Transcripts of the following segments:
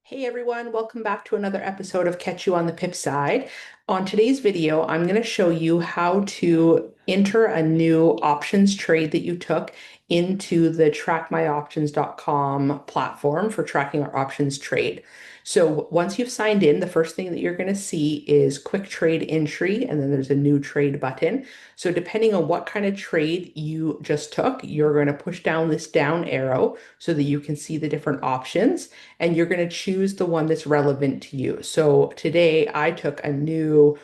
Hey everyone, welcome back to another episode of Catch You on the Pip Side. On today's video, I'm going to show you how to enter a new options trade that you took into the trackmyoptions.com platform for tracking our options trade. So once you've signed in, the first thing that you're going to see is quick trade entry, and then there's a new trade button. So depending on what kind of trade you just took, you're going to push down this down arrow so that you can see the different options and you're going to choose the one that's relevant to you. So today I took a new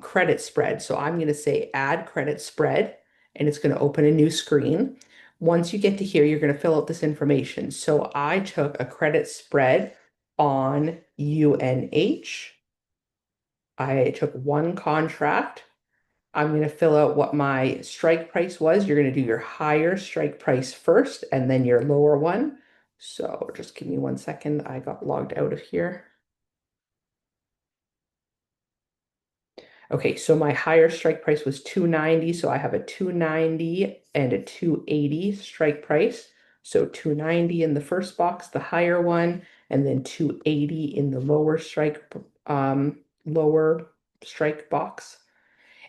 credit spread. So I'm going to say add credit spread, and it's going to open a new screen. Once you get to here, you're going to fill out this information. So I took a credit spread on UNH. I took one contract. I'm going to fill out what my strike price was. You're going to do your higher strike price first and then your lower one. So just give me 1 second. I got logged out of here. Okay, so my higher strike price was 290. So I have a 290 and a 280 strike price. So 290 in the first box, the higher one, and then 280 in the lower strike box.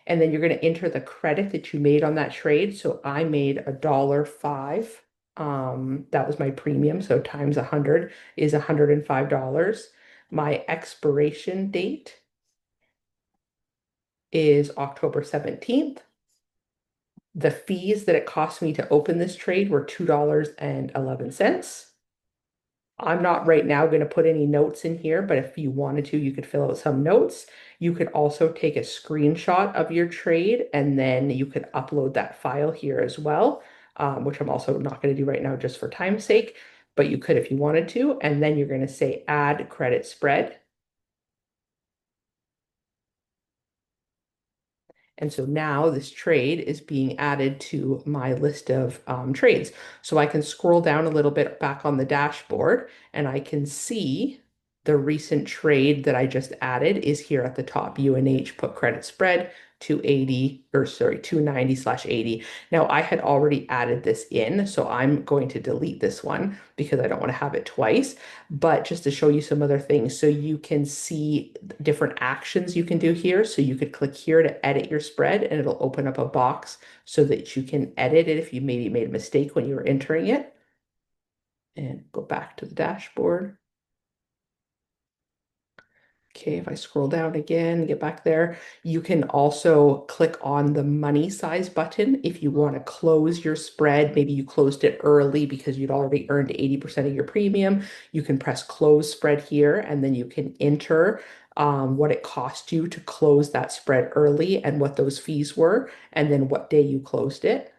And then you're going to enter the credit that you made on that trade. So I made $1.05. That was my premium. So times 100 is $105. My expiration date is October 17th. The fees that it cost me to open this trade were $2.11. I'm not right now going to put any notes in here, but if you wanted to, you could fill out some notes. You could also take a screenshot of your trade and then you could upload that file here as well, which I'm also not going to do right now just for time's sake, but you could if you wanted to. And then you're going to say add credit spread. And so now this trade is being added to my list of trades. So I can scroll down a little bit back on the dashboard and I can see the recent trade that I just added is here at the top. UNH put credit spread 280 or sorry, 290/80. Now I had already added this in, so I'm going to delete this one because I don't want to have it twice. But just to show you some other things, so you can see different actions you can do here. So you could click here to edit your spread and it'll open up a box so that you can edit it if you maybe made a mistake when you were entering it. And go back to the dashboard. Okay, if I scroll down again, get back there, you can also click on the money size button if you want to close your spread. Maybe you closed it early because you'd already earned 80% of your premium. You can press close spread here, and then you can enter what it cost you to close that spread early and what those fees were, and then what day you closed it.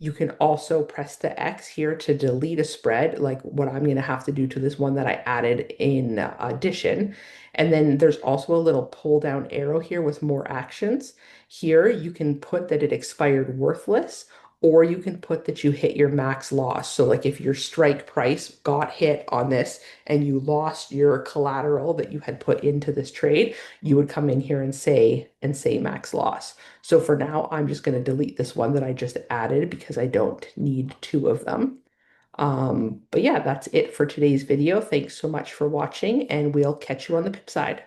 You can also press the X here to delete a spread, like what I'm going to have to do to this one that I added in addition. And then there's also a little pull down arrow here with more actions. Here you can put that it expired worthless, or you can put that you hit your max loss. So like if your strike price got hit on this and you lost your collateral that you had put into this trade, you would come in here and say max loss. So for now, I'm just going to delete this one that I just added because I don't need two of them. But yeah, that's it for today's video. Thanks so much for watching, and we'll catch you on the pip side.